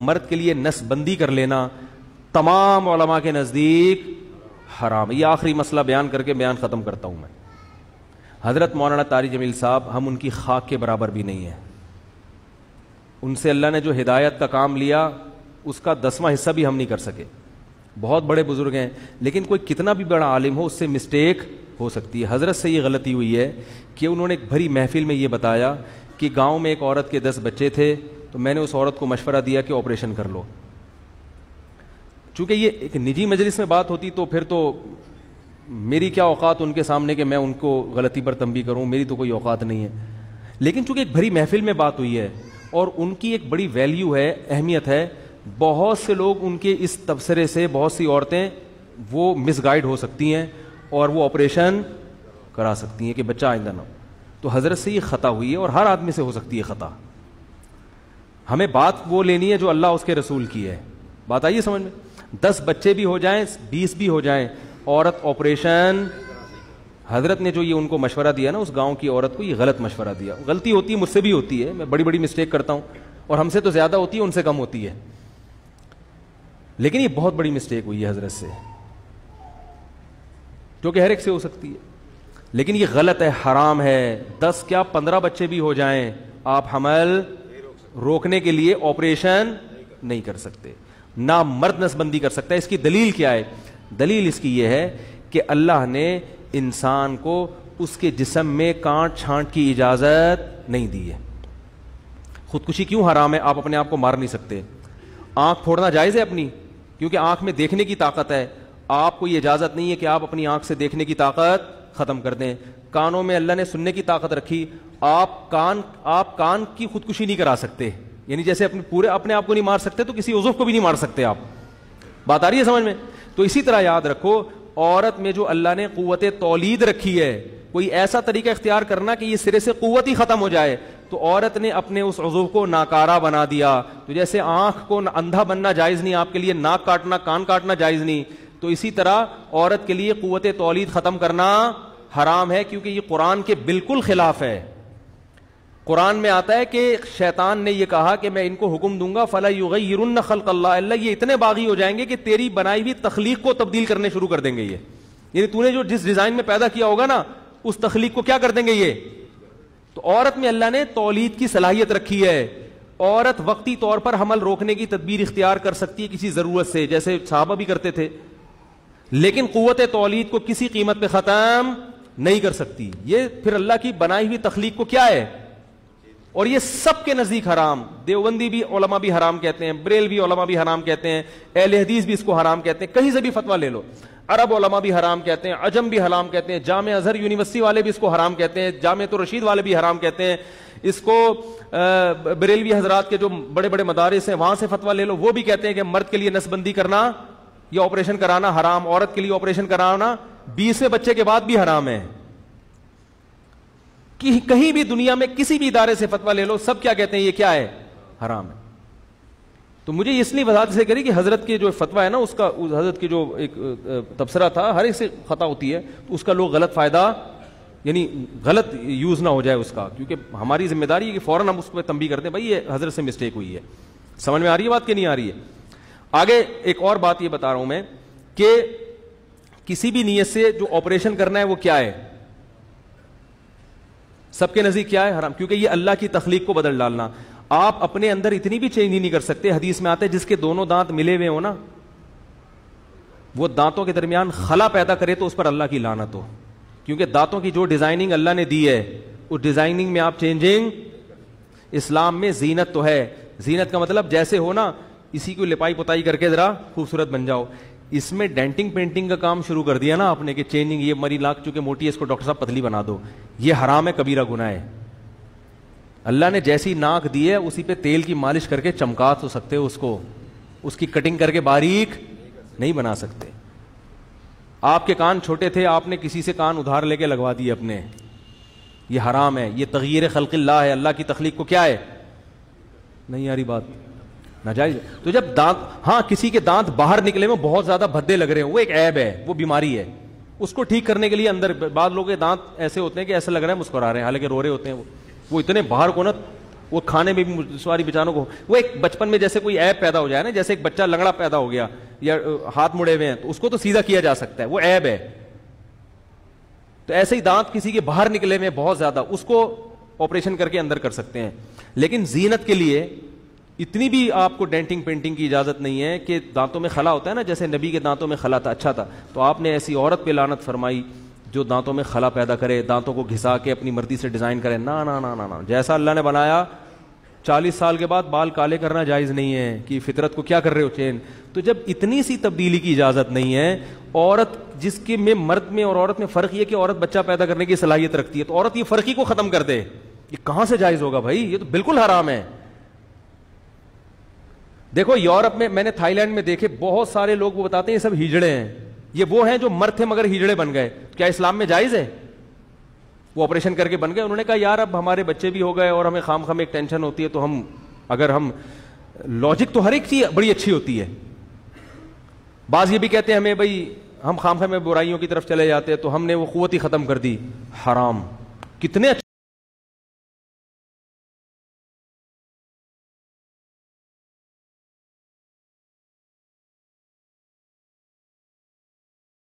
مرد کے لیے نس بندی کر لینا تمام علماء کے نزدیک حرام ہے. یہ آخری مسئلہ بیان کر کے بیان ختم کرتا ہوں میں. حضرت مولانا طارق جمیل صاحب ہم ان کی خاک کے برابر بھی نہیں ہیں. ان سے اللہ نے جو ہدایت کا کام لیا اس کا 10واں حصہ بھی ہم نہیں کر سکے. بہت بڑے بزرگ ہیں لیکن کوئی کتنا بھی بڑا عالم ہو اس سے مسٹیک ہو سکتی ہے. حضرت سے یہ غلطی ہوئی ہے کہ انہوں نے ایک بھری محفل میں یہ بتایا کہ گاؤں میں ایک عورت کے 10 بچے تھے تو میں نے اس عورت کو مشورہ دیا کہ آپریشن کر لو. چونکہ یہ ایک نجی مجلس میں بات ہوتی تو پھر تو میری کیا اوقات ان کے سامنے کہ میں ان کو غلطی پر تنبیہ کروں, میری تو کوئی اوقات نہیں ہے. لیکن چونکہ ایک بھری محفل میں بات ہوئی ہے اور ان کی ایک بڑی ویلیو ہے, اہمیت ہے, بہت سے لوگ ان کے اس تبصرے سے, بہت سی عورتیں وہ مس گائیڈ ہو سکتی ہیں اور وہ آپریشن کرا سکتی ہیں کہ بچہ آئندہ نہ ہو. تو حضرت سے یہ خطا ہوئی ہے اور ہر آدمی سے ہو سکتی ہے خطا. ہمیں بات وہ لینی ہے جو اللہ اس کے رسول کی ہے. بات آئیے سمجھ میں. 10 بچے بھی ہو جائیں, 20 بھی ہو جائیں, عورت آپریشن, حضرت نے جو یہ ان کو مشورہ دیا نا, اس گاؤں کی عورت کو یہ غلط مشورہ دیا. غلطی ہوتی ہے, مجھ سے بھی ہوتی ہے, میں بڑی بڑی مسٹیک کرتا ہوں اور ہم سے تو زیادہ ہوتی ہے, ان سے کم ہوتی ہے, لیکن یہ بہت بڑی مسٹیک ہوئی ہے حضرت سے, جو کہ ہر ایک سے ہو سکتی ہے. لیکن یہ غلط ہے, حرام ہے. 10 کیا 15 بچے بھی ہو جائیں, آپ حمل روکنے کے لیے آپریشن نہیں کر سکتے, نہ مرد نسبندی کر سکتا ہے. اس کی دلیل کیا ہے؟ دلیل اس کی یہ ہے کہ اللہ نے انسان کو اس کے جسم میں کانٹ چھانٹ کی اجازت نہیں دی ہے. خودکشی کیوں حرام ہے؟ آپ اپنے آپ کو مار نہیں سکتے. آنکھ پھوڑنا جائز ہے اپنی, کیونکہ آنکھ میں دیکھنے کی طاقت ہے. آپ کو یہ اجازت نہیں ہے کہ آپ اپنی آنکھ سے دیکھنے کی طاقت ختم کر دیں. کانوں میں اللہ نے سننے کی طاقت رکھی, آپ کان کی خودکشی نہیں کرا سکتے. یعنی جیسے اپنے آپ کو نہیں مار سکتے تو کسی عضو کو بھی نہیں مار سکتے آپ. بات آ رہی ہے سمجھ میں؟ تو اسی طرح یاد رکھو, عورت میں جو اللہ نے قوت تولید رکھی ہے, کوئی ایسا طریقہ اختیار کرنا کہ یہ سرے سے قوت ہی ختم ہو جائے, تو عورت نے اپنے اس عضو کو ناکارہ بنا دیا. تو جیسے آنکھ کو اندھا بننا جائز نہیں آپ کے لیے, ناک کاٹنا, کان کاٹنا جائز نہیں, تو اسی طرح عورت کے لیے قوت تولید ختم کرنا حرام ہے, کیونکہ یہ قرآن کے بالکل خلاف ہے. قرآن میں آتا ہے کہ شیطان نے یہ کہا کہ میں ان کو حکم دوں گا فَلَا يُغَيِّرُنَّ خَلْقَ اللَّهِ, اللہ یہ اتنے باغی ہو جائیں گے کہ تیری بنائی ہوئی تخلیق کو تبدیل کرنے شروع کر دیں گے. یہ یعنی تو نے جو جس ڈیزائن میں پیدا کیا ہوگا نا, اس تخلیق کو کیا کر دیں گے یہ. تو عورت میں اللہ نے تولید کی صلاحیت رکھی ہے. عورت وقتی طور پر حمل روکنے کی تدبیر اختیار کر سکتی ہے کسی ضرورت سے, جیسے صحابہ بھی کرتے تھے, لیکن قوت تولید کو کسی قیمت پہ ختم نہیں کر سکتی. یہ پھر اللہ کی بنائی ہوئی تخلیق کو کیا ہے, اور یہ سب کے نزدیک حرام. دیوبندی بھی علماء بھی حرام کہتے ہیں, بریلوی علماء بھی حرام کہتے ہیں, اہل حدیث بھی اس کو حرام کہتے ہیں, کہیں سے بھی فتویٰ لے لو. عرب علماء بھی حرام کہتے ہیں, عجم بھی حرام کہتے ہیں, جامع ازہر یونیورسٹی والے بھی اس کو حرام کہتے ہیں, جامع الرشید والے بھی حرام کہتے ہیں اس کو. بریلوی حضرات کے جو بڑے بڑے مدارس ہیں وہاں سے فتویٰ لے لو, وہ بھی کہتے ہیں کہ مرد کے لیے نسبندی کرنا یا آپریشن کرانا حرام, عورت کے لیے آپریشن کرانا 20ویں بچے کے بعد بھی حرام ہے. کہیں بھی دنیا میں کسی بھی ادارے سے فتویٰ لے لو, سب کیا کہتے ہیں یہ کیا ہے, حرام ہے. تو مجھے اس لیے وضاحت سے کری کہ حضرت کے جو فتویٰ ہے نا, اس کا حضرت کی جو ایک تبصرہ تھا, ہر ایک سے خطا ہوتی ہے, تو اس کا لوگ غلط فائدہ یعنی غلط یوز نہ ہو جائے اس کا, کیونکہ ہماری ذمہ داری ہے کہ فوراً ہم اس پہ تنبیہ کرتے ہیں بھائی یہ حضرت سے مسٹیک ہوئی ہے. سمجھ میں آ رہی ہے بات کہ نہیں آ رہی ہے؟ آگے ایک اور بات یہ بتا رہا ہوں میں کہ کسی بھی نیت سے جو آپریشن کرنا ہے وہ کیا ہے, سب کے نزدیک کیا ہے, حرام. کیونکہ یہ اللہ کی تخلیق کو بدل ڈالنا. آپ اپنے اندر اتنی بھی چینج نہیں کر سکتے. حدیث میں آتا ہے جس کے دونوں دانت ملے ہوئے ہو نا, وہ دانتوں کے درمیان خلا پیدا کرے تو اس پر اللہ کی لعنت ہو, کیونکہ دانتوں کی جو ڈیزائننگ اللہ نے دی ہے اس ڈیزائننگ میں آپ چینجنگ. اسلام میں زینت تو ہے, زینت کا مطلب جیسے ہو نا اسی کو لپائی پتائی کر کے ذرا خوبصورت بن جاؤ. اس میں ڈینٹنگ پینٹنگ کا کام شروع کر دیا نا آپ نے کہ چینجنگ, یہ مری لاکھ چونکہ موٹی ہے اس کو ڈاکٹر صاحب پتلی بنا دو, یہ حرام ہے, کبیرہ گناہ ہے. اللہ نے جیسی ناک دی ہے اسی پہ تیل کی مالش کر کے چمکا تو سکتے ہو اس کو, اس کی کٹنگ کر کے باریک نہیں بنا سکتے. آپ کے کان چھوٹے تھے, آپ نے کسی سے کان ادھار لے کے لگوا دیے اپنے, یہ حرام ہے, یہ تغییر خلق اللہ ہے, اللہ کی تخلیق کو کیا ہے, نہیں آ رہی بات, ناجائز. تو جب دانت, ہاں کسی کے دانت باہر نکلے میں بہت زیادہ بھدے لگ رہے ہیں, وہ ایک عیب ہے, وہ بیماری ہے, اس کو ٹھیک کرنے کے لیے اندر بعض لوگوں کے دانت ایسے ہوتے ہیں کہ ایسا لگ رہا ہے مسکرا رہے ہیں حالانکہ رو رہے ہوتے ہیں, وہ اتنے باہر کو نا وہ کھانے میں بھی سواری بچانوں کو, وہ ایک بچپن میں جیسے کوئی عیب پیدا ہو جائے نا, جیسے ایک بچہ لنگڑا پیدا ہو گیا یا ہاتھ مڑے ہوئے ہیں تو اس کو تو سیدھا کیا جا سکتا ہے, وہ عیب ہے. تو ایسے ہی دانت کسی کے باہر نکلے ہوئے بہت زیادہ, اس کو آپریشن کر کے اندر کر سکتے ہیں. لیکن زینت کے لیے اتنی بھی آپ کو ڈینٹنگ پینٹنگ کی اجازت نہیں ہے کہ دانتوں میں خلا ہوتا ہے نا, جیسے نبی کے دانتوں میں خلا تھا, اچھا تھا, تو آپ نے ایسی عورت پہ لعنت فرمائی جو دانتوں میں خلا پیدا کرے, دانتوں کو گھسا کے اپنی مرضی سے ڈیزائن کرے. نا نا نا نا نا, جیسا اللہ نے بنایا 40 سال کے بعد بال کالے کرنا جائز نہیں ہے کہ فطرت کو کیا کر رہے ہو چین. تو جب اتنی سی تبدیلی کی اجازت نہیں ہے, عورت جس کے میں مرد میں اور عورت میں فرق یہ کہ عورت بچہ پیدا کرنے کی صلاحیت رکھتی ہے, تو عورت یہ فرق ہی کو ختم کر دے, یہ کہاں سے جائز ہوگا بھائی, یہ تو بالکل حرام ہے. دیکھو یورپ میں نے تھائی لینڈ میں دیکھے بہت سارے لوگ وہ بتاتے ہیں یہ سب ہجڑے ہیں, یہ وہ ہیں جو مرد تھے مگر ہجڑے بن گئے. کیا اسلام میں جائز ہے؟ وہ آپریشن کر کے بن گئے. انہوں نے کہا یار اب ہمارے بچے بھی ہو گئے اور ہمیں خام خام ایک ٹینشن ہوتی ہے, تو ہم اگر ہم لاجک تو ہر ایک چیز بڑی اچھی ہوتی ہے. بعض یہ بھی کہتے ہیں ہمیں بھائی ہم خام خام میں برائیوں کی طرف چلے جاتے ہیں, تو ہم نے وہ قوت ہی ختم کر دی. حرام. کتنے